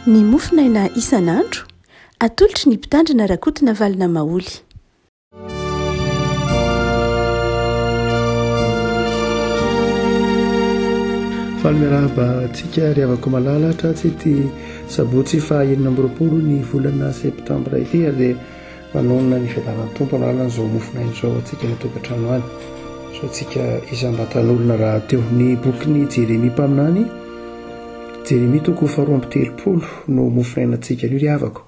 ny mofinaina isan'andro atolotry ny mpitandrina rakotina valina maoly. Falmiraba tsika riavako malalatra tsy ty sabotsy fa 20 ny volana septambra ity ary manonona ny fiadanan'ny tompo analana zao mofinaina zao atsika ny tokantrano any so tsika isam-batan'olona raha teo ny bokyny Jeremia mpaminany Jeremia toko 2:30 no mofinainantsika io riavako.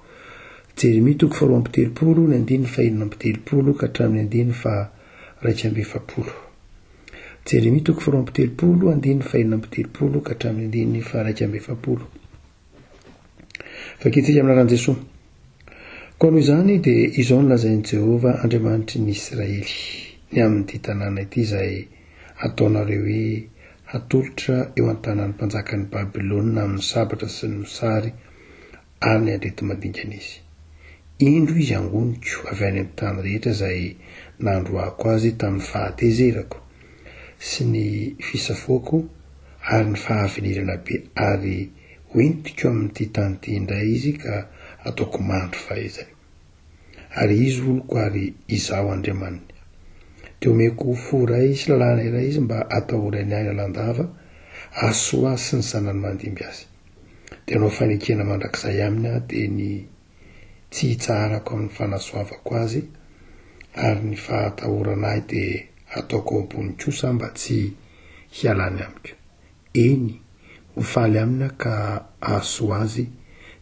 Jeremia toko 2:30 ny andiny 2:30 ka hatramin'ny andiny 2:70. Jeremia toko 2:30 andiny 2:30 ka hatramin'ny andiny 2:70. Fakitsika amin'aran'i Jesosy. Koa noho izany dia izao nolazain'i Jehovah Andriamanitry ny Israely ny amin'ity tanàna ity izay ataonareo hoe hatolotra eo an-tanàn'ny mpanjakan'ny Babilôna amin'ny sabatra sy ny mosary ary ny andrety madinikana izy. Indro izy angoniko avy any amin'ny tany rehetra izay nandroako azy tamin'ny fahatezerako sy ny fisafoako ary ny fahavenirana be ary hoentiko amin'ity tany ity indray izy ka ataoko mandro fahaizany. Ary izy oloko ary izaho Andriamanina. Teo meko foray sy lalàna iray izy mba atahorany aina landava asoa sy ny sanany mandimby azy. Dia anao fanekena mandrakizay aminy aho dia ny tsy hitsarako amin'ny fanasoavako azy ary ny fahatahorana ahy dia ataoko ambony kosa mba tsy hialany amiko. Eny ho faly amina ka asoa azy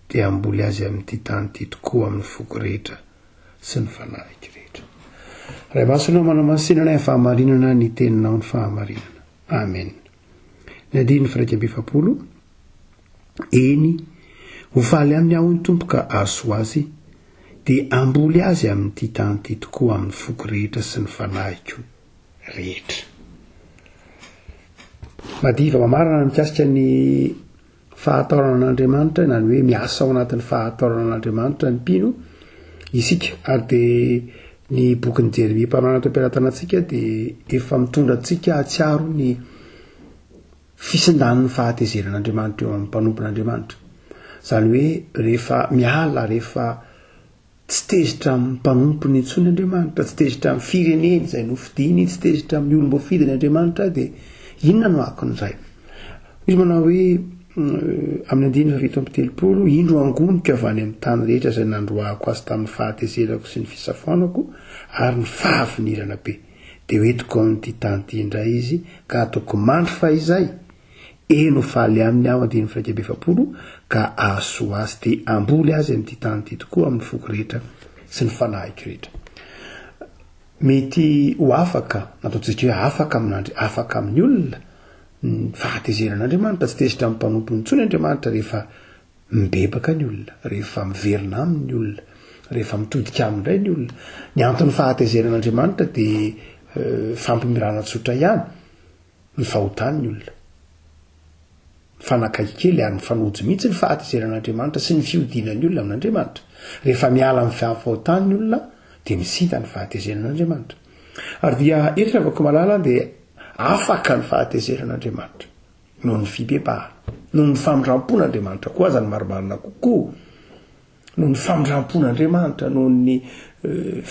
dia amboly azy amin'ity tany ity tokoa amin'ny foko rehetra sy ny fanahiko rehetra. Ray masonao manamasinana ny fahamarinana ny teninao ny fahamarinana. Amen. Ny andiny 1:70. Eny ho faly aminy aho ny tompo ka asoa azy dia amboly azy amin'ity tany ity tokoa amin'ny foko rehetra sy ny fanahiko rehetra. Madiva mamarana mikasika ny fahatarana an'Andriamanitra na ny hoe miasa ao anatin'ny fahatarana an'Andriamanitra ny mpino isika ary dia ny bokin'ny Jeremia mpaminana tao am-piaratanantsika dia efa mitondra antsika atsiaro ny fisindan'ny fahatezeran'Andriamanitra eo amin'ny mpanompon'Andriamanitra. Izany hoe rehefa miala rehefa tsy tezitra amin'ny mpanompony intsony Andriamanitra, tsy tezitra amin'ny fireneny izay nofidiny, tsy tezitra amin'ny olom-boafidiny Andriamanitra dia inona no akon'izay? Izy manao hoe amin'ny andiny 7:30 indro angoniko avy any amin'ny tany rehetra izay nandroako azy tamin'ny fahatezerako sy ny fisafoanako ary ny fahavinirana be dia hoentiko amin'ity tany ity indray izy ka ataoko mandry fahizay eny ho faly aminy aho andiny 1:70 ka ahasoa azy dia amboly azy amin'ity tany ity tokoa amin'ny foko rehetra sy ny fanahiko rehetra. Mety ho afaka nataontsika hoe afaka amin'ny olona ny fahatezeran'Andriamanitra, tsy tezitra amin'ny mpanompony intsony Andriamanitra rehefa mibebaka ny olona, rehefa miverina amin'ny olona, rehefa mitodika amindray ny olona. Ny antony fahatezeran'Andriamanitra dia fampimirana tsotra ihany ny fahotan'ny olona. Fanakaiky kely ary ny fanojo mihitsy ny fahatezeran'Andriamanitra sy ny fiodinan'ny olona amin'Andriamanitra. Rehefa miala amin'ny fahotan'ny olona dia misinta ny fahatezeran'Andriamanitra. Ary dia eto avako malala dia afaka ny fahatezeran'Andriamanitra noho ny fibebahana, noho ny famindrampon'Andriamanitra koa aza ny marimarina kokoa, noho ny famindrampon'Andriamanitra, noho ny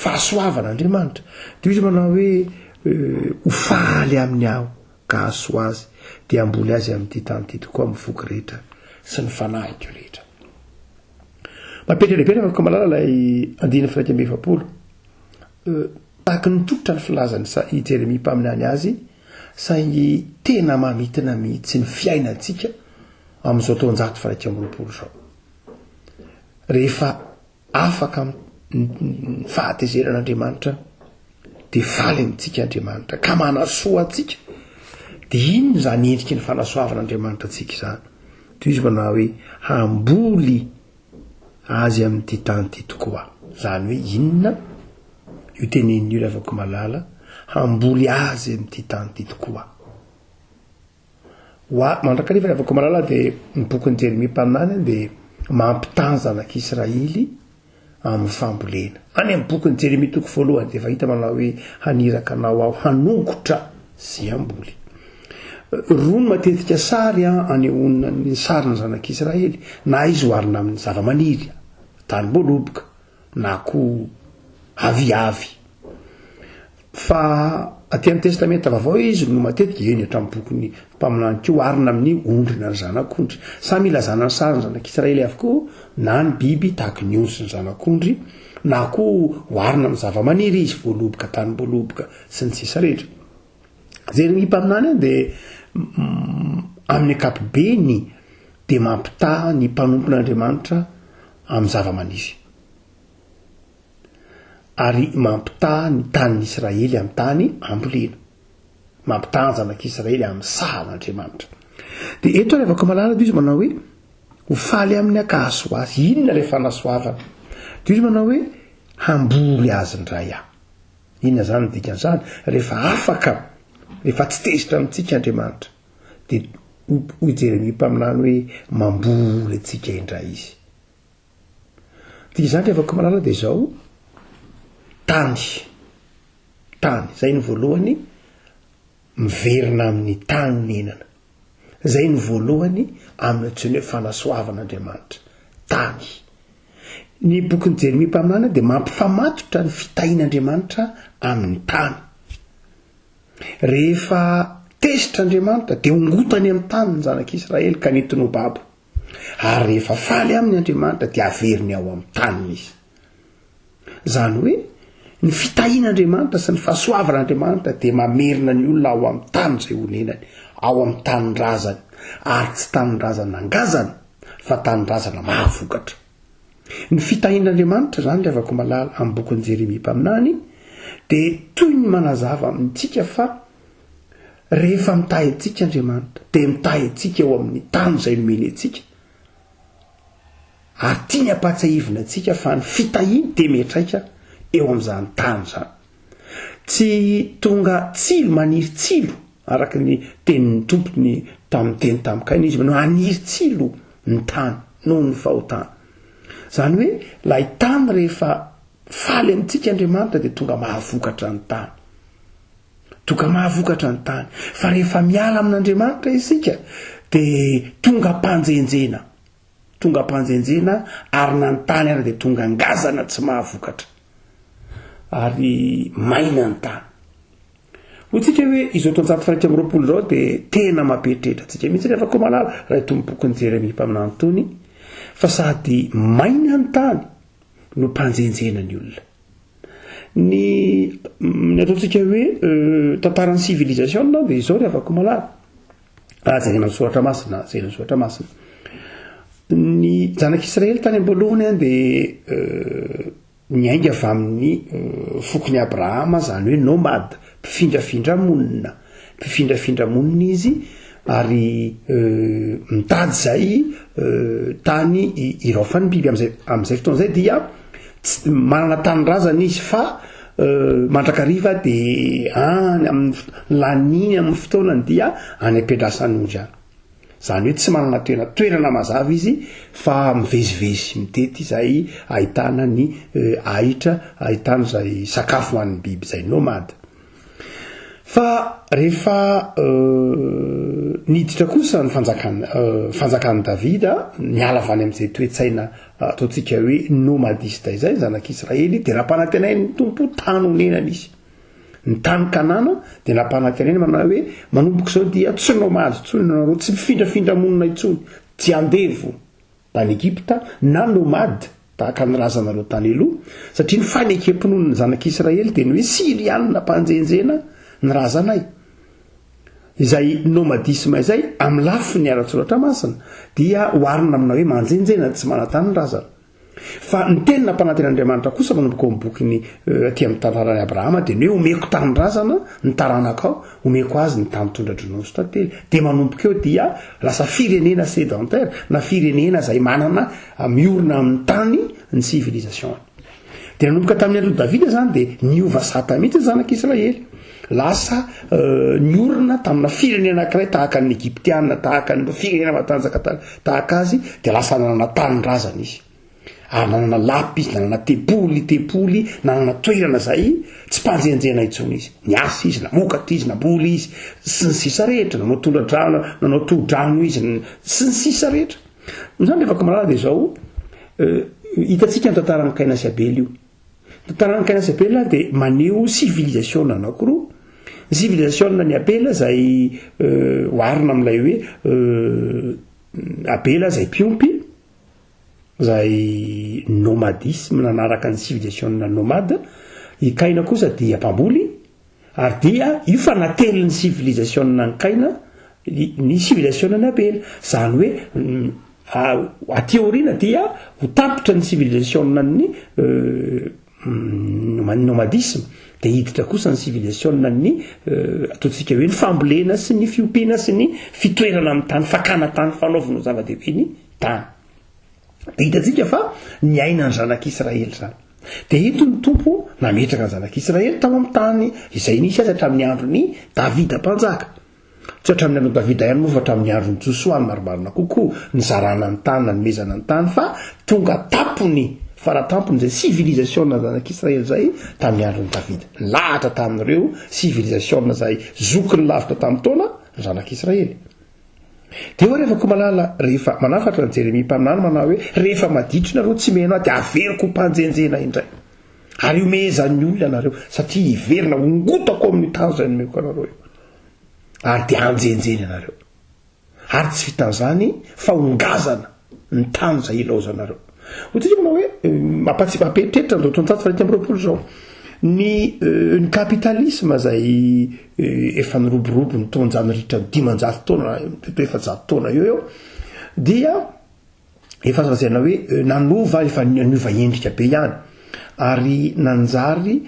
fahasoavan'Andriamanitra. Dia izy manao hoe ho faly amin'ny aho ka asoa azy dia amboly azy amin'ity tany ity tokoa amin'ny foko rehetra sy ny fanahiko rehetra. Mapetrapetra afaka malala ilay andiny 1:70. Tahaka ny totra ny filazany i Jeremia mpaminany azy saingy tena mamitina mihitsy ny fiainantsika amin'izao taonjato 120 zao. Rehefa afaka ny fahatezeran'Andriamanitra dia faly amintsika Andriamanitra ka manasoa antsika dia inona izany endriky ny fanasoavan'Andriamanitra antsika izany? Toy izy manao hoe hamboly azy amin'ity tany ity tokoa. Izany hoe inona? Io teneniny io rehefa malala hamboly azy amin'ity tany ity tokoa. Mandrakariva rehefa malala dia ny bokin'ny Jeremia mpaminany dia mampitanjana an'Israely amin'ny fambolena. Any amin'ny bokin'ny Jeremia toko 1 dia efa hita manao hoe haniraka anao aho hanongotra sy hamboly. roa no matetika sary anehoana ny sariny zanak'Israely na izy oarina amin'ny zava-maniry tany mboloboka na koa aviavy fa aty amin'ny testamenta vaovao izy no matetika eny hatramin'ny bokony mpaminany ko arina amin'ny ondrina ny zanak'ondry samy ilazana ny sariny zanak'Israely avokoa na ny biby tahaka ny ondry sy ny zanak'ondry na koa oarina amin'ny zava-maniry izy voaloboka tany mboloboka sy ny sisa rehetra zay ny mpaminany dia amin'ny ankapobeny dia mampitaha ny mpanompon'Andriamanitra amin'ny zava-maniry ary mampitaha ny tanin'Israely amin'ny tany ambolena mampitaha ny zanak'Israely amin'ny sahan'Andriamanitra dia eto rehefa malala dia izy manao hoe ho faly amin'ny akaso azy inona rehefa nasoavana dia izy manao hoe hamboly azy ndray inona zany ny dikan'izany rehefa afaka rehefa tsy tezitra amintsika Andriamanitra dia hoy Jeremia mpaminany hoe mamboly antsika indray izy dia izany rehefa malala dia izao tany zay ny voalohany miverina amin'ny tany nenana zay ny voalohany amin'ny tsony hoe fanasoavan'Andriamanitra tany ny bokin'ny Jeremia mpaminany dia mampifamatotra ny fitahian'Andriamanitra amin'ny tany rehefa tesitr'Andriamanitra dia ongotany amin'ny tany ny zanak'Israely ka nentiny ho babo ary rehefa faly amin'ny Andriamanitra dia averiny ao amin'ny tany izy zany hoe ny fitahian'Andriamanitra sy ny fahasoavan'Andriamanitra dia mamerina ny olona ao amin'ny tany izay honenany ao amin'ny tanin-drazany ary tsy tanin-drazana angazana fa tanin-drazana mahavokatra ny fitahian'Andriamanitra zany rehefa malala amin'ny bokin'ny Jeremia mpaminany dia toy ny manazava amintsika fa rehefa mitahy antsika Andriamanitra dia mitahy antsika eo amin'ny tany izay nomeny antsika ary tia ny ampatsahivina antsika fa ny fitahiany dia metraika eo amin'izany tany zany tsy tonga tsilo maniry tsilo araka ny tenin'ny tompony tamin'ny teny tamikaina izy manao aniry tsilo ny tany noho ny fahotana zany hoe lay tany rehefa faly amintsika Andriamanitra dia tonga mahavokatra ny tany fa rehefa miala amin'Andriamanitra isika dia tonga mpanjenjena ary na ny tany ary dia tonga ngazana tsy mahavokatra ary maina ny tany hotsika hoe izao tonjato faraika amin'ny roapolo zao dia tena mampieritreritra antsika mihitsy rehefa koa malala raha itony bokin'ny Jeremia mpaminany tony fa sady maina ny tany no mpanjenjena ny olona ny ataontsika hoe tantaran'ny civilisation dia izao rehefa koa malala zay ny soratra masina ny zanak'Israely tany am-boalohany dia niainga avy amin'ny fokony Abrahama zany hoe nomade mpifindrafindra monina izy ary mitady zay tany iraofany biby amin'izay fotoan'izay dia manana tanin-drazana izy fa mandrakariva dia amin'ny laniny amin'ny fotoanany dia any ampiadrasany ondry any zany hoe tsy manana toerana mazava izy fa mivezivezy mitety zay ahitana ny ahitra ahitana zay sakafo ho an'ny biby zay nomade fa rehefa niditra kosa ny fanjakan'i Davida niala avany amin'izay toetsaina ataontsika hoe nomadista izay zanak'Israely dia nampanantenainy ny tompo tany honenana izy ny tany Kanana dia nampanantenainy manao hoe manomboka izao dia tsy nomady intsony nareo tsy mifindrafindra monina intsony tsy andevo tany Egipta na nomady tahaka ny razanareo tany aloha satria ny fanekem-ponon'ny zanak'Israely dia ny hoe sirianina mpanjenjena ny razanay izay nomadisme izay amin'ny lafiny ara-tsoratra masina dia oarina amina hoe manjenjena tsy manatany ny razana fa ny teny nampananten'Andriamanitra kosa manomboka amin'ny bokiny aty amin'ny tantarany Abrahama dia ny hoe omeko tany razana ny taranakao omeko azy ny tany tondra-dronosy tantely dia manomboka eo dia lasa firenena sédentaire na firenena izay manana miorina amin'ny tany ny civilisation dia nanomboka tamin'ny aloha Davida zany dia niova sata mihitsy ny zanak'Israely lasa niorina tamina firenena anankiray tahaka ny Egyptiana tahaka ny firenena matanjaka tahaka azy dia lasa nanana tany razana izy nanana lapy izy nanana tepoly nanana toerana zay tsy mpanjenjena itsony izy niasa izy na mokatra izy na boly izy sy ny sisa rehetra nanao tondradrano nanao todrano izy sy ny sisa rehetra zany rehefa malala de zao hitatsika ny tantaran'ny Kaina sy Abely io tantaran'ny Kaina sy Abely de maneho civilisation anankiroa civilisation ny Abela zay oarina am'ilay hoe Abela zay mpiompy zay nomadisme nanaraka ny civilisation nomade i Kaina kosa dia mpamboly ary dia io fa nately ny civilisation ny Kaina ny civilisation ny Abela zany hoe ateorina dia ho tapitra ny civilisation ny nomadisme de hiditra kosa ny civilisation ny ataontsika hoe ny fambolena sy ny fiompiana sy ny fitoerana amin'ny tany fakana tany fanaovana zava-dehibe ny tany de hitatsika fa ny aina ny zanak'Israely zany de ito ny tompo nametraka ny zanak'Israely tao amin'ny tany izay nisy azy hatramin'ny andron'ny Davida mpanjaka tsy hatramin'ny andron'ny Davida ihany moa fa hatramin'ny andron'ny Josoa marimarina kokoa ny zarana ny tany na ny mezana ny tany fa tonga tampony faratampony zay civilisation na zanak'Israely zay tamin'ny andron'ny Davida lahatra tamin'ireo civilisation zay zokiny lavitra tamin'ny taona ny zanak'Israely de eo rehefa ko malala rehefa manafatra ny Jeremia mpaminany manao hoe rehefa maditra nareo tsy meno aty averiko mpanjenjena indray ary omezan'ny olona nareo satria iverina ongotako amin'ny tany zay nomeko anareo ary de anjenjena nareo ary tsy vitan'izany fa ongazana ny tany zay ilaozanareo ohatsika manao hoe mampatsipapetritra ny tontato fa amroapolo zao ny kapitalisme zay efa niroborobo ny taonjany ritra 500 taona to 700 taona eo dia efa zazaina hoe nanova efa niova endrika be ihany ary nanjary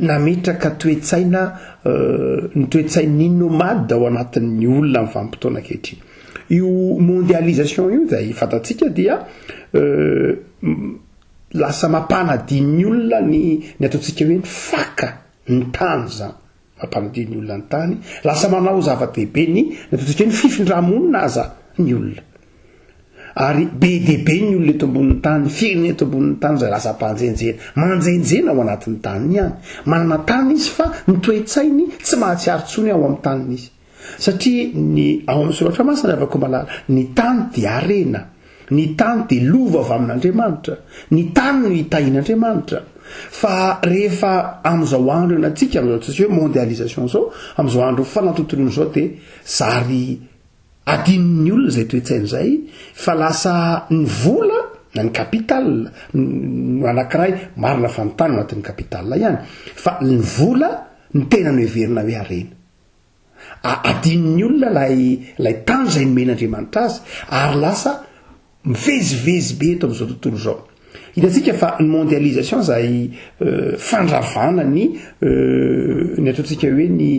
nametraka toetsaina ny toetsain'ny nomade ao anatin'ny olona amin'ny vanim-potoana ankehitriny io mondialisation io zay fatatsika dia lasa mampanadin'ny olona ny ataontsika hoe ny faka ny tany zany mampanadin'ny olona ny tany lasa manao zava-dehibe ny ataontsika hoe ny fifindra-monina aza ny olona ary be dehibe ny olona eto ambonin'ny tany firenena eto ambonin'ny tany zay lasa mpanjenjena manjenjena ao anatin'ny tany ihany manana tany izy fa ny toetsainy tsy mahatsiaro tsony ao amin'ny taniny izy satria ny ao amin'ny soratra masina avako malala ny tany dia arena ny tany de lova avy amin'Andriamanitra ny tany no hitahin'Andriamanitra fa rehefa am'izao andro natsika am'izao hoe mondialisation zao am'izao andro fanatotony zao de zary adin'ny olona zay toetsainy zay fa lasa ny vola na ny capital anankiray marina fa ny tany anatin'ny capital ihany fa ny vola ny tena no heverina hoe arena adin'ny olona lay tany zay nomen'Andriamanitra azy ary lasa mivezivezy be eto am'izao tontolo zao hitatsika fa ny mondialisation zay fandravana ny ataontsika hoe ny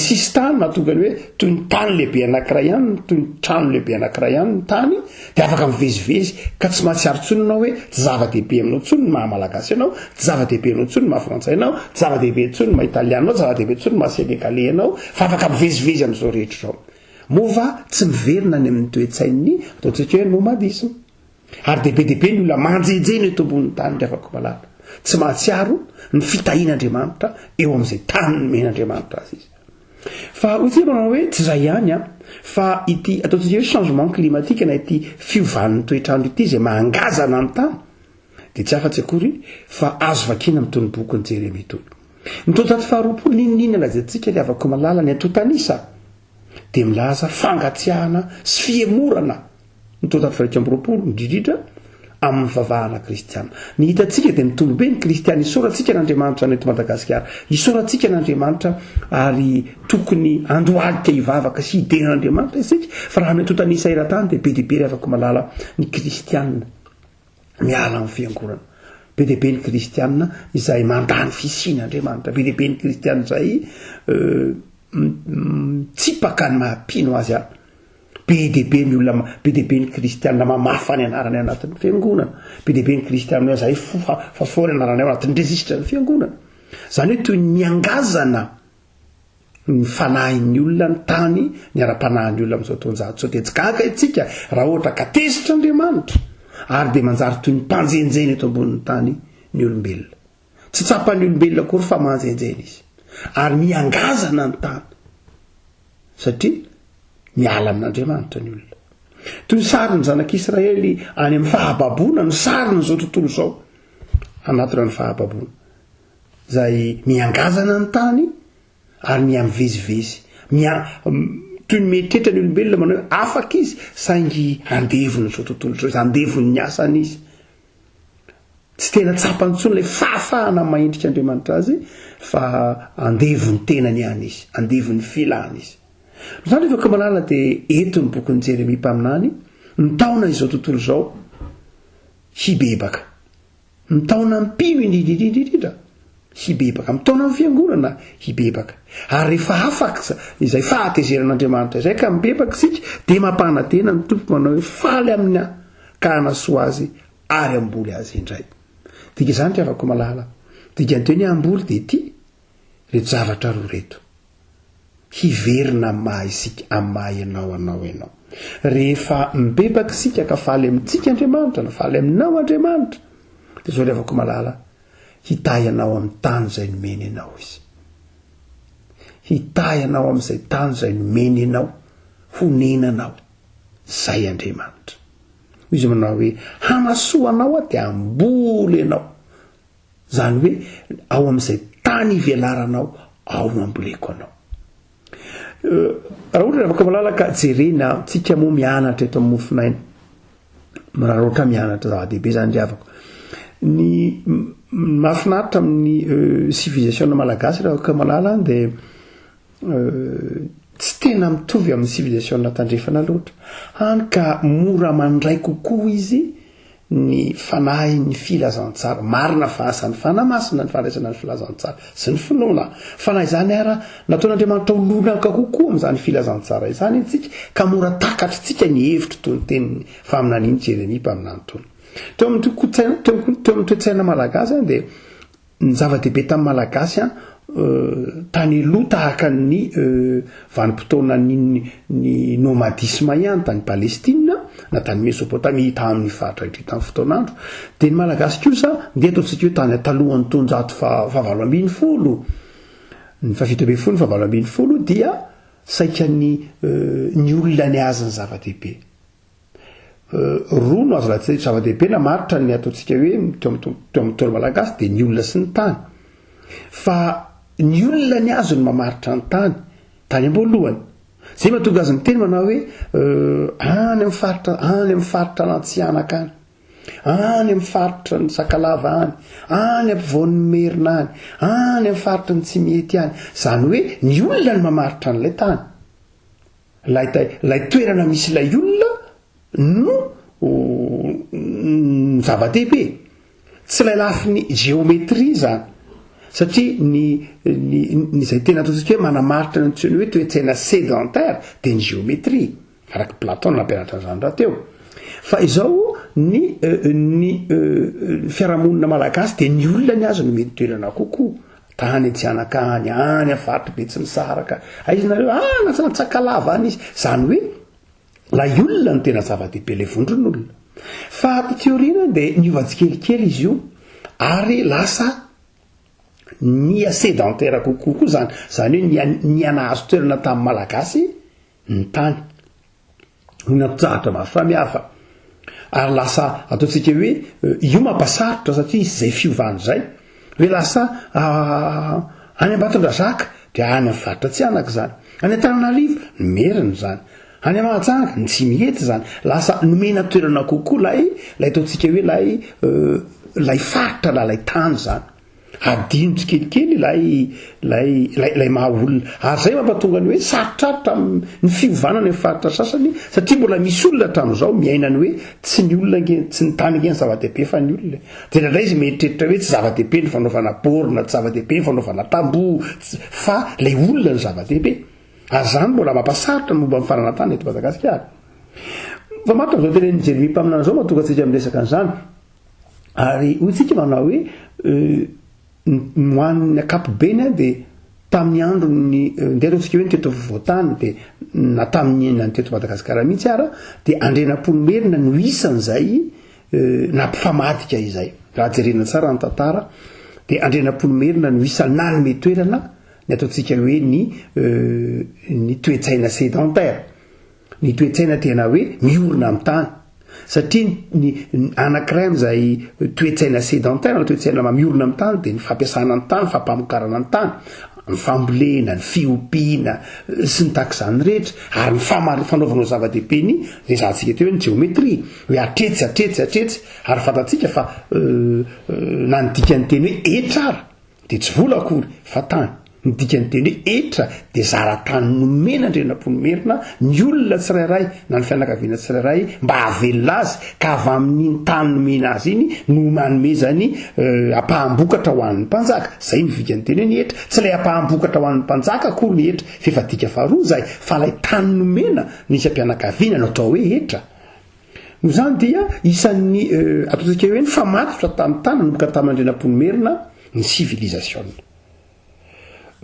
sistany mahatonga ny hoe toy ny tany lehibe anankiray ihany toy ny trano lehibe anankiray ihany ny tany de afaka mivezivezy ka tsy mahatsiaro tsony ianao hoe tsy zava-dehibe aminao tsony ny mahamalagasy ianao tsy zava-dehibe aminao tsony ny mahafrantsay ianao tsy zava-dehibe tsony ny mahaitalianao tsy zava-dehibe tsony ny mahasenegale ianao fa afaka mivezivezy am'izao rehetra zao mova tsy miverina ny amin'ny toetsain'ny ataontsika hoe nomadisme ary dehibe ny olona manjenjena eto ambonin'ny tany rehefa malala tsy mahatsiaro ny fitahian'Andriamanitra eo amin'izay tany nomen'Andriamanitra azy izy fa ohatsika manao hoe tsy zay ihany fa ity ataontsika hoe changement climatique na ity fiovan'ny toetrandro ity zay mahangazana amin'ny tany de tsy afa-tsy akory fa azo vakina amin'itony boky ny Jeremia itony ny totato faharoapolo ninonina lazatsika le avako malala ny atotanisa de milaza fangatsiahana sy fiemorana ny totato faharoapolo amby roapolo indrindrindra amin'ny vavahana kristiana ny hitatsika de mitolobe ny kristiana isoratsika n'Andriamanitra neto Madagasikara isoratsika n'Andriamanitra ary tokony andohalika hivavaka sy hidenan'Andriamanitra isika fa raha metotanisa eran-tany de be dehibe afaka malala ny kristiana miala amin'ny fiangonana be dehibe ny kristiana izay mandany fisian'Andriamanitra be dehibe ny kristiana zay tsipaka ny mahampino azy a be dehibe ny olona be dehibe ny kristiana mamafa ny anarany anatin'ny fiangonana be dehibe ny kristiana hoe zay fa ny anarany ao anatin'ny registre ny fiangonana zany hoe toy ny angazana ny fanahin'ny olona ny tany ny ara-panahin'ny olona amin'izao taonjato sao de tsy gaga itsika raha ohatra ka tezitr'Andriamanitra ary de manjary toy ny mpanjenjeny eto ambonin'ny tany ny olombelona tsy tsapany olombelona kory fa manjenjeny izy ary miangazana ny tany satria miala amin'Andriamanitra ny olona toy ny sariny zanak'Israely any amin'ny fahababona ny sariny zao tontolo zao anatina ny fahababona zay miangazana ny tany ary miamivezivezy toy ny mietrretra ny olombelona manao hoe afaka izy saingy andevony zao tontolo zao izy andevony ny asany izy tsy tena tsapany tsony lay fahafahana mahendrika Andriamanitra azy fa andevony tenany ihany izy andevony filany izy zany rehefa malala dia eto ny bokin'ny Jeremia mpaminany ny taona izao tontolo zao hibebaka ny taona mpino indrindrindrindrindra hibebaka amin'ny taona amin'ny fiangonana hibebaka ary rehefa afaka izay fahatezeran'Andriamanitra izay ka mibebaka isika dia mampahana tena ny tompo manao hoe faly amin'ny ka hanasoa azy ary amboly azy indray dika izany ty afako malala dika ny teo ny amboly dia ity reto zavatra roa reto hiverina amin'ny maha isika amin'ny maha ianao rehefa mibebaka isika ka faly amintsika Andriamanitra na faly aminao Andriamanitra dia zao le afako malala hitahy anao amin'ny tany zay nomeny anao izy hitahy anao amin'izay tany zay nomeny anao honenanao zay Andriamanitra izy manao hoe hanasoa anao dia amboly anao zany hoe ao amin'izay tany ivelaranao ao no amboleko anao raha ohatra afaka malala ka jerena tsika moa mianatra eto amin'ny mofinaina raha ohatra mianatra zava-dehibe zany riavako ny mahafinaritra amin'ny civilisation malagasy raha ohatra malala dia tsy tena mitovy amin'ny civilisation tandrefana loatra hany ka mora mandray kokoa izy ny fanahy ny filazantsara marina fahasany fanamasina ny fandraisana ny filazantsara sy ny finoana fanahy izany ara nataon'Andriamanitra olonaka kokoa amin'izany filazantsara izany itsika ka mora takatra tsika ny hevitro toy ny teniny faminaniny Jeremia mpaminany tony teo amin'ny toe-tsaina malagasy dia ny zava-dehibe tamin'ny malagasy tany loha tahaka ny vanim-potoana ny nomadisme ihany tany Palestina na tany Mesopotamia tamin'ny faritra itry tamin'ny fotoanandro dia ny malagasy kosa dia ataontsika hoe tany talohan'ny taonjato fahavalo ambin'ny folo ny fafito ambin'ny folo fahavalo ambin'ny folo dia saika ny olona ny azy ny zava-dehibe roa no azo latsy zava-dehibe na maritra ny ataontsika hoe teo amin'ny tolo malagasy dia ny olona sy ny tany fa ny olona ny azo ny mamaritra ny tany amboalohany zay mahatonga azy miteny manao hoe any amin'ny faritra n'Antsianaka any amin'ny faritra ny Sakalava any ampovoan'ny Merina any amin'ny faritra ny Tsimihety any zany hoe ny olona ny mamaritra n'ilay tany lay toerana misy ilay olona no zava-dehibe tsy lay lafiny géométrie zany satria ny zay tena ataontsika hoe manamaritra ny antsony hoe toe-tsaina sédentaire dia ny géométrie araky Platon nampianatra an'izany raha teo fa izao ny fiarahamonina malagasy dia ny olona ny azo no mety toerana kokoa tany Antsianaka any amin'ny faritra Betsimisaraka izy nareo anatsana Sakalava any izy zany hoe la olona ny tena zava-dehibe ilay vondron'olona fa teoriana dia niovatsikelikely izy io ary lasa ny sédentaire kokoa koa zany hoe ny anazo toerana tamin'ny malagasy ny tany natojahatra maro samihafa ary lasa ataontsika hoe io mampasarotra satria izy zay fiovany zay hoe lasa any Ambatondrazaka dia any amin'ny faritra Tsianaka zany any Antananarivo ny Merina zany any Mahajanga ny Tsimihety zany lasa nomena toerana kokoa lay ataontsika hoe lay faritra lay tany zany adino tsikelikely lay mahaolona ary zay mampatonga ny hoe sarotrarotra ny fiovanana ny faritra sasany satria mbola misy olona hatramin'izao miaina ny hoe tsy ny olona tsy ny tany nge ny zava-dehibe fa ny olona dia nandray izy mieritreritra hoe tsy zava-dehibe ny fanaovana borina tsy zava-dehibe ny fanaovana tamboho fa lay olona ny zava-dehibe ary zany mbola mampasarotra ny momba mifarana tany eto Madagasikara fa maritra zao tena ny Jeremia mpaminana zao mahatonga antsika miresaka an'izany ary hoy tsika manao hoe moan'ny akapobeny dia tamin'ny andro ndeha ataontsika hoe nyteto voatany dia na tamin'ny teto Madagasikara mihitsy ara dia Andrenampoly Merina no isan'izay nampifamadika izay raha jerena tsara ny tantara de andrenam-polomerina no isan'ny nanome toerana ny ataontsika hoe ny toetsaina sédentaire ny toetsaina tena hoe miorina amin'ny tany satria ny anankiray am'izay toetsaina sédentaire na toetsaina miorina amin'ny tany de ny fampiasana ny tany fampamokarana ny tany ny fambolena ny fiompiana sy ny tak'izany rehetra ary ny fanaovanao zava-dehibe ny zay zantsika teo hoe ny géométrie hoe atretsy ary fantatsika fa na ny dikany teny hoe etrara de tsy vola akory fa tany ny dikany teny hoe etra de zara-tany nomena andrenam-polomerina ny olona tsirairay na ny fianakaviana tsirairay mba havelona azy ka avy amin'iny tany nomena azy iny no manomezany ampahambokatra ho an'ny mpanjaka zay mivikany teny hoe ny etra tsy lay ampahambokatra ho an'ny mpanjaka akory ny etra fefa dika faharoa zay fa lay tany nomena nisy ampianakaviana no atao hoe etra no zany dia isan'ny ataontsika hoe ny famatotra tamin'ny tany nomboka tamin'ny andrenam-polomerina ny civilisation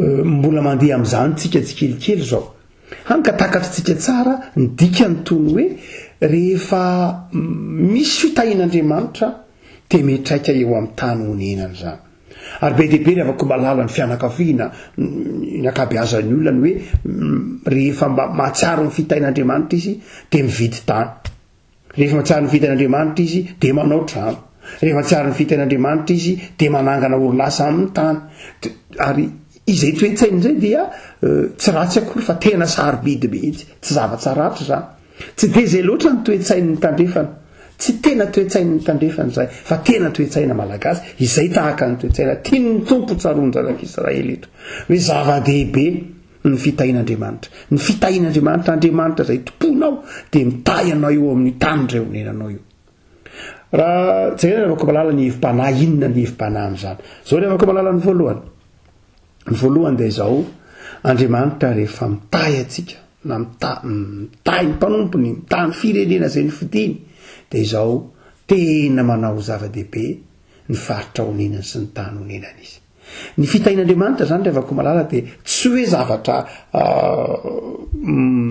mbola mandeha amin'izany tsika tsikelikely zao hany ka takatritsika tsara ny dikany tony hoe rehefa misy fitahin'Andriamanitra de metraika eo amin'ny tany honenany zany ary be dehibe rehefa ko malala ny fianakaviana ny akabeazan'ny olona ny hoe rehefa mahatsiaro ny fitahin'Andriamanitra izy de mividy tany rehefa mahatsiaro ny fitahin'Andriamanitra izy de manao trano rehefa mahatsiaro ny fitahin'Andriamanitra izy de manangana orinasa amin'ny tany ary izay toetsainy zay dia tsy ratsy akory fa tena sarobidy mihitsy tsy zava-tsaratra zany tsy de zay loatra ny toetsainy ny tandrefana tsy tena toetsainy ny tandrefana zay fa tena toetsaina malagasy izay tahaka ny toetsaina tiany ny tompo tsaroany zanak'Israely eto hoe zava-dehibe ny fitahin'Andriamanitra ny fitahin'Andriamanitra Andriamanitra zay tomponao de mitahy anao eo amin'ny tany ray honenanao io raha zay rehefa ko malala ny hevim-panahy inona ny hevim-panahy am'zany zao rehefa ko malala ny voalohany de zao Andriamanitra rehefa mitahy atsika na mitahy ny mpanompony mitahy ny firenena zay ny fidiny de zao tena manao zava-dehibe ny faritra honenany sy ny tany honenany izy ny fitahin'Andriamanitra zany rehefa ko malala de tsy hoe zavatra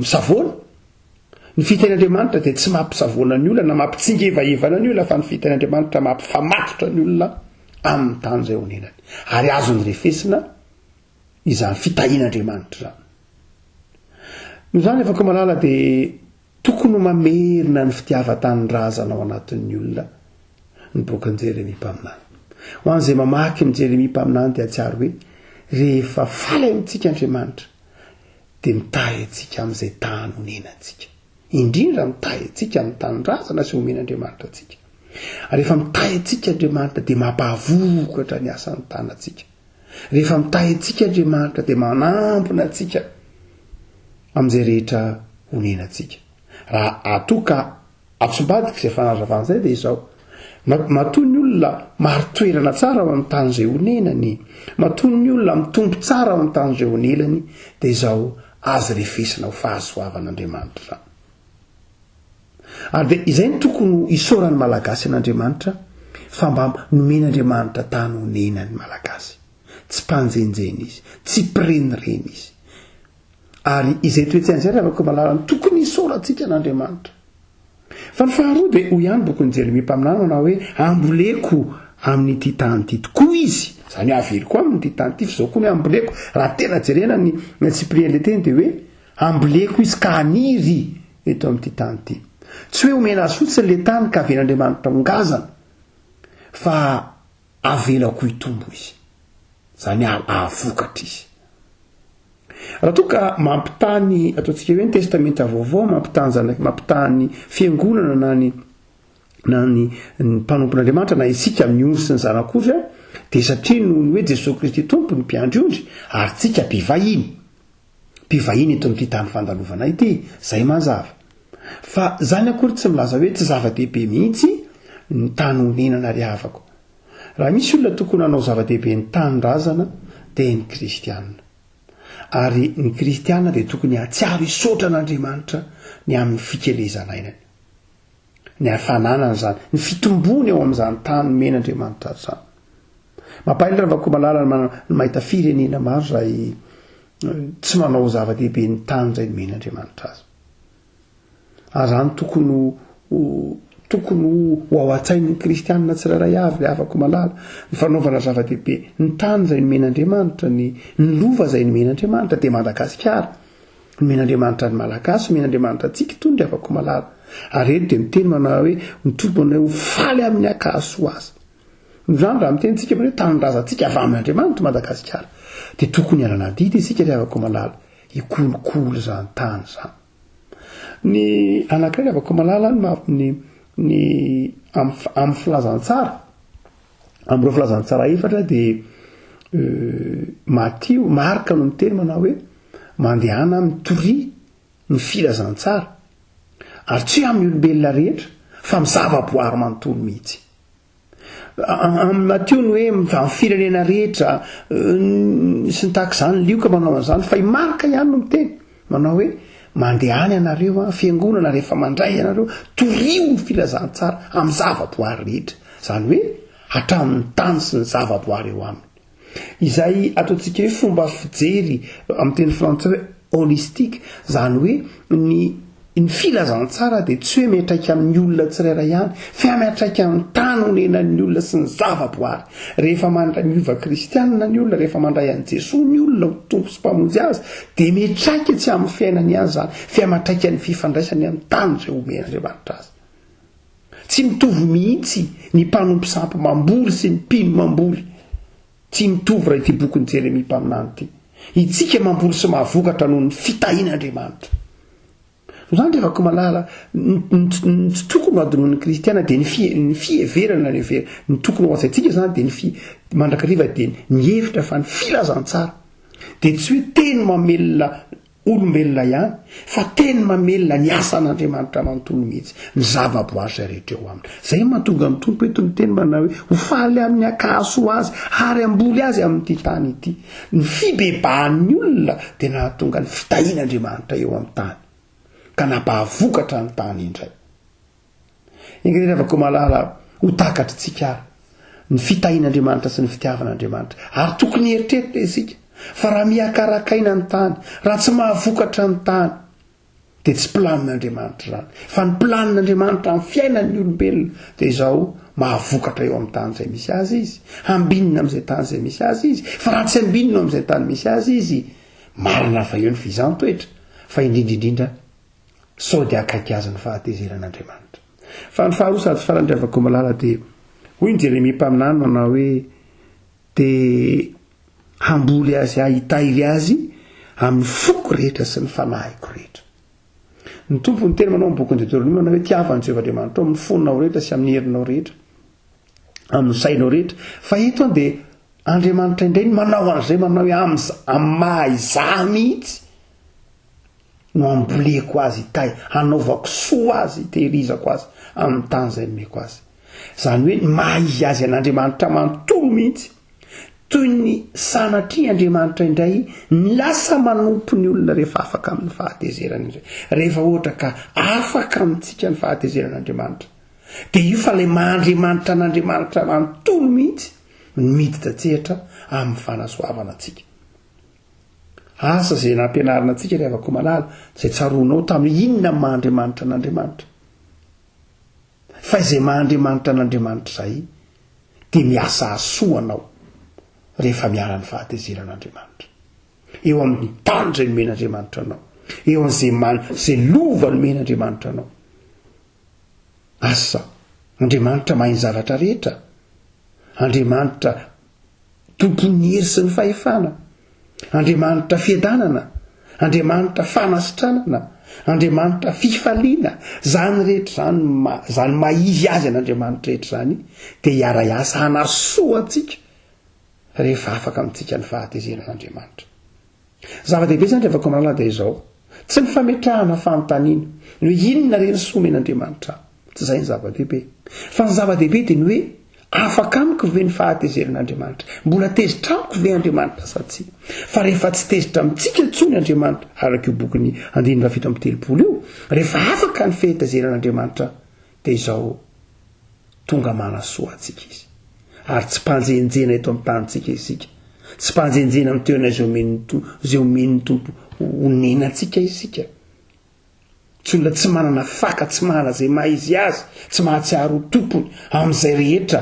savoana ny fitahin'Andriamanitra de tsy mampisavoana ny olona na mampitsingevaevana ny olona fa ny fitahin'Andriamanitra mampifamatotra ny olona amin'ny tany zay honenany ary azony refesina izany fitahin'Andriamanitra zany no zany rehefa ko malala de tokony mamerina ny fitiavan-tany razana ao anatin'ny olona ny boky ny Jeremia mpaminany ho an'izay mamaky ny Jeremia mpaminany de atsiaro hoe rehefa faly amintsika Andriamanitra de mitahy atsika amin'izay tany honenantsika indrindra mitahy atsika amin'ny tany razana sy homen'Andriamanitra atsika rehefa mitahy atsika Andriamanitra de mampavokatra ny asan'ny tany atsika rehefa mitahy atsika Andriamanitra de manampona atsika amin'izay rehetra honenantsika raha atoka atsombadika izay fanazavana zay de izao matoa ny olona maro-toerana tsara ao amin'ny tany zay honenany matoa ny olona mitombo tsara ao amin'ny tany zay honenany de izao azy refesina ho fahasoavan'Andriamanitra zany ary de izay ny tokony isoran'ny malagasy an'Andriamanitra fa mba nomen'Andriamanitra tany honenany malagasy tsy mpanjenjeny izy tsy mpirenireny izy ary izay toetsainy zay rehefa ko malala ny tokony isoratsika an'Andriamanitra fa ny faharoa de ho ihany bokon'ny Jeremia mpaminany manao hoe amboleko amin'ity tany ity tokoa izy zany avery koa amin'ity tany ity fa zao koa ny amboleko raha tena jerena ny Cyprien le teny de hoe amboleko izy ka haniry eto amin'ity tany ity tsy hoe omena azy fotsiny le tany ka aven'Andriamanitra hongazana fa avelako hitombo izy zany ahavokatra izy raha toa ka mampitany ataontsika hoe ny testamenta vaovao mampitany fiangonana na ny mpanompon'Andriamanitra na isika amin'ny ondry sy ny zanak'ondry de satria noho ny hoe Jesosy Kristy tompo ny mpiandry ondry ary tsika mpivahiny eto amin'ity tany fandalovana ity zay mazava fa zany akory tsy milaza hoe tsy zava-dehibe mihitsy ny tany honenana ry havako raha misy olona tokony hanao zava-dehibe ny tany razana de ny kristianina ary ny kristianina de tokony hatsiaro isotra an'Andriamanitra ny amin'ny fikelezanainany ny hafananany zany ny fitombony eo amin'izany tany men'Andriamanitra zany mampahaela rehefa ko malala ny mahita firenena maro zay tsy manao zava-dehibe ny tany zay ny men'Andriamanitra azy ary zany tokony tokony ho ao an-tsain'ny kristianina tsirairay avy le afako malala ny fanaovana zava-dehibe ny tany zay nomen'andriamanitra ny lova zay nomen'andriamanitra dia Madagasikara nomen'andriamanitra ny malagasy nomen'andriamanitra antsika toy ny afako malala ary eto dia miteny manao hoe ny tompony ho faly amin'ny akaso azy zany raha miteny tsika hoe tanindrazantsika avy amin'andriamanitra Madagasikara dia tokony ialana didy isika le afako malala ikolokolo zany tany zany ny anankiray afako malala ny amin'ny filazantsara amin'ireo filazantsara efatra dia Matio Marka no miteny manao hoe mandehana amin'ny tory ny filazantsara ary tsy amin'ny olombelona rehetra fa amin'ny zava-boary manontolo mihitsy amin'ny Matio no hoe amin'ny firenena rehetra sy ny tahaka izany lioka manao an'izany fa i Marka ihany no miteny manao hoe mandehany ianareo fiangonana rehefa mandray ianareo torio ny filazantsara amin'ny zava-boary rehetra zany hoe hatramin'ny tany sy ny zava-boary eo aminy izay ataontsika hoe fomba fijery amin'ny teny frantsay hoe holistique zany hoe ny filazantsara dia tsy hoe miatraika amin'ny olona tsirairay ihany fa miatraika amin'ny tany honenan'ny olona sy ny zava-boary rehefa mandray miova kristianina ny olona rehefa mandray an'i Jesosy ny olona ho tompo sy mpamonjy azy dia miatraika tsy amin'ny fiainany ihany zany fa miatraika ny fifandraisany amin'ny tany izay omen'andriamanitra azy tsy mitovy mihitsy ny mpanompo sampy mamboly sy ny mpino mamboly tsy mitovy raha ity boky ny Jeremia mpaminany ity itsika mamboly sy mahavokatra noho ny fitahian'andriamanitra zany dia afaka malala ny tokony ho adinoan'ny kristiana dia ny fieverana ny tokony ho azaitsika zany dia mandrakariva dia ny hevitra fa ny filazantsara dia tsy hoe teny mamelona olombelona ihany fa teny mamelona ny asan'andriamanitra manontolo mihitsy ny zava-boary zay rehetra eo aminy zay mahatonga ny tompo eto miteny manao hoe ho faly amin'ny akaso azy ary amboly azy amin'ity tany ity ny fibebahan'ny olona dia nahatonga ny fitahian'andriamanitra eo amin'ny tany ka nampahavokatra ny tany indray ingrery avako malala ho takatritsika ny fitahian'andriamanitra sy ny fitiavan'andriamanitra ary tokony eritreritra isika fa raha miakarakaina ny tany raha tsy mahavokatra ny tany dia tsy planin'andriamanitra zany fa ny planin'andriamanitra amin'ny fiainan'ny olombelona dia izao mahavokatra eo amin'ny tany izay misy azy izy ambinina amin'izay tany izay misy azy izy fa raha tsy ambinina amin'izay tany misy azy izy marina fa eo ny fizantoetra fa indrindrindrindra sao dia akaiky azy ny fahatezeran'andriamanitra fa ny faharoa sady farandriavako malala dia hoy ny Jeremia mpaminany manao hoe dia hamboly azy hitahiry azy amin'ny foko rehetra sy ny fanahiko rehetra ny tompo ny teny manao amin'ny boky ny Deutéronome manao hoe tiavany Jehovah-Andriamanitra amin'ny foninao rehetra sy amin'ny herinao rehetra amin'ny sainao rehetra fa eto dia Andriamanitra indray manao an'izay manao hoe amin'ny mahaizah mihitsy no amboleko azy hanaovako soa azy tehirizako azy amin'ny tany izay nomeko azy zany hoe mahizy azy an'Andriamanitra manontolo mihitsy toy ny sanatria Andriamanitra indray ny lasa manompo ny olona rehefa afaka amin'ny fahatezerana indray rehefa ohatra ka afaka amintsika ny fahatezeran'Andriamanitra dia io fa ilay mahandriamanitra n'Andriamanitra manontolo mihitsy ny miditra tsehatra amin'ny fanasoavana antsika asa zay nampianarina antsika rehefa malala zay tsaronao tamin'ny inona ny mahandriamanitra n'Andriamanitra fa izay mahandriamanitra n'Andriamanitra zay dia miasa asoanao rehefa miara ny fahatezeran'Andriamanitra eo amin'ny tany izay nomen'Andriamanitra anao eo amin'izay lova nomen'Andriamanitra anao asa Andriamanitra mahay ny zavatra rehetra Andriamanitra tompon'ny hery sy ny fahefana Andriamanitra fiadanana Andriamanitra fanasitranana Andriamanitra fifaliana zany rehetra zany maizy azy an'Andriamanitra rehetra zany dia hiara-iasa hanasoa antsika rehefa afaka amintsika ny fahatezeran'Andriamanitra zava-dehibe zany rehefa malala dia izao tsy ny fametrahana fanontaniana ny hoe inona reny somen'Andriamanitra tsy izay ny zava-dehibe fa ny zava-dehibe dia ny hoe afaka amiko ve ny fahatezeran'Andriamanitra mbola tezitra amiko ve Andriamanitra sa tsia fa rehefa tsy tezitra amintsika intsony Andriamanitra araka io bokyny 1:7 io rehefa afaka ny fahitezeran'Andriamanitra dia izao tonga manasoa antsika izy ary tsy mpanjenjena eto amin'ny tanyntsika isika tsy mpanjenjena amin'ny toerana izay omen'ny tompo honenantsika isika tsy olona tsy manana faka tsy manana zay maha izy azy tsy mahatsiaro ho tompony amin'izay rehetra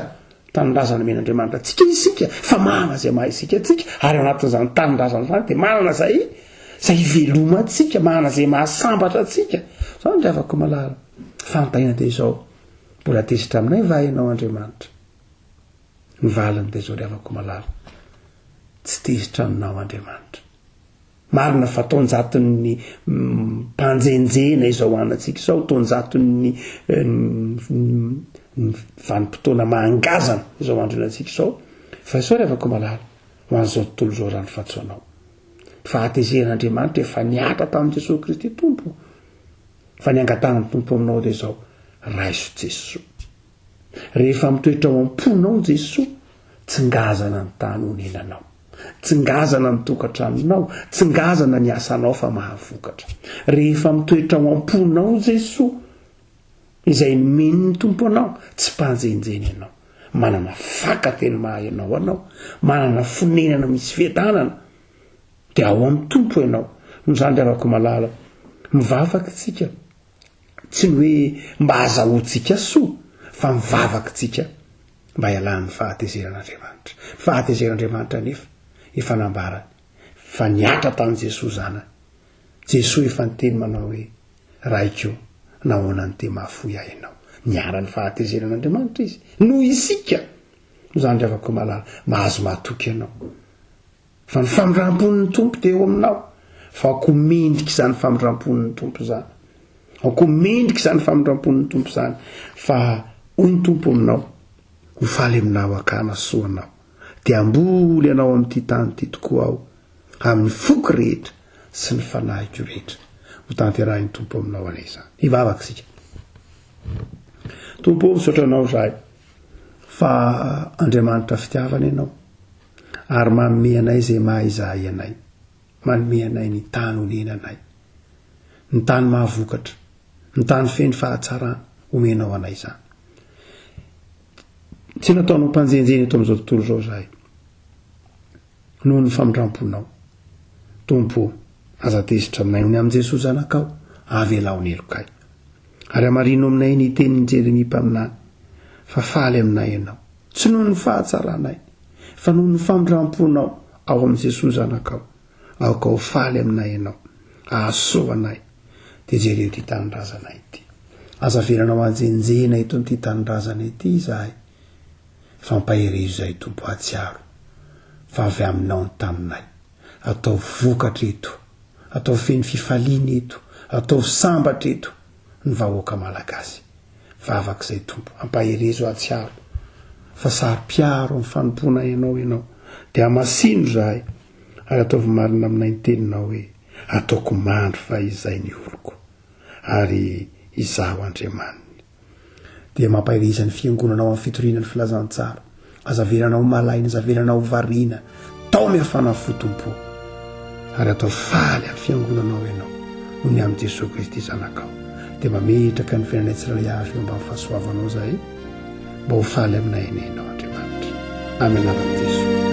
tanindrazana men'andriamanitra tsika isika fa manana zay maha isika tsika ary anatin'izany tanindrazana zany dia manana zay veloma tsika manana zay mahasambatra tsika zao ndray afaka malala fantaina dia zao mbola tezitra aminay va ianao Andriamanitra ny valiny dia zao ry afaka malala tsy tezitra aminao Andriamanitra marina fa taonjaton'ny mpanjenjena izao anantsika izao taonjaton'ny vanim-potoana mahangazana izao andro anantsika izao fa izao ry afaka malala ho an'izao tontolo izao rano fatsoanao fahatezeran'Andriamanitra efa niatra tamin'i Jesosy Kristy tompo fa niangatan'ny tompo aminao dia izao raiso Jesosy rehefa mitoetra ao am-ponao Jesosy tsy ngazana ny tany honenanao tsy ngazana ny tokantranonao tsy ngazana ny asanao fa mahavokatra rehefa mitoetra ao am-ponao Jesosy izay mino ny tompo anao tsy mpanjenjeny ianao manana faka teny maha ianao anao manana fonenana misy fiadanana dia ao amin'ny tompo ianao no zany dia afaka malala mivavaka tsika tsy ny hoe mba hazahoantsika soa fa mivavaka tsika mba hialan'ny fahatezeran'Andriamanitra fahatezeran'Andriamanitra nefa efa nambarany fa niatra tamin'i Jesosy zany Jesosy efa niteny manao hoe raikio nahoana ny te mahafoy ahy ianao niara-ny fahatezeran'Andriamanitra izy noho isika no zany dia afaka malala mahazo mahatoky ianao fa ny famindram-pon'ny tompo dia eo aminao fa ako mendrika izany famindram-pon'ny tompo zany ako mendrika izany famindram-pon'ny tompo zany fa hoy ny tompo aminao ho faly aminao akana soanao dia amboly ianao amin'ity tany ity tokoa aho amin'ny foky rehetra sy ny fanahiko rehetra ho tanterahiny tompo aminao anay izany hivavaka sika tompo misaotranao zahay fa Andriamanitra fitiavana ianao ary manome anay zay maha izahay anay manome anay ny tany honenanay ny tany mahavokatra ny tany feny fahatsarana omenao anay izany tsy nataonao mpanjenjeny eto amin'izao tontolo izao zahay noho ny famindram-ponao tompo aza tezitra aminay ny amin'i Jesosy zanakao avelao ny elokay ary amarino aminay ny tenin'ny Jeremia mpaminany fa faly aminay ianao tsy noho ny fahatsaranay fa noho ny famindram-ponao ao amin'i Jesosy zanakao aoka ho faly aminay ianao ahasoa anay dia jereo ty tanindrazana ity aza velanao anjenjena eto amin'ity tanindrazana ity izahay fa mpaherezo izay tompo hatsiaro fa avy aminao ny taminay atao vokatra eto atao feny fifaliana eto atao sambatra eto ny vahoaka malagasy vavak'izay tompo ampaherezo hatsiaro fa sary-piaro amin'ny fanompona ianao dia amasino zahay ary ataovy marina aminay ny teninao hoe ataoko mandro fa izay ny oroko ary izaho Andriamanitra dia mampahereza ny fiangonanao amin'ny fitoriana ny filazantsara azavelanao malaina azavelanao variana tao miafana fotompo ary atao faly amin'ny fiangonanao ianao noho ny amin'i Jesosy Kristy zanakao dia mametraka ny fiainanay tsirairay avy eo mba mifahasoavanao zahay mba ho faly aminay enenao Andriamanitra amenarany Jesosy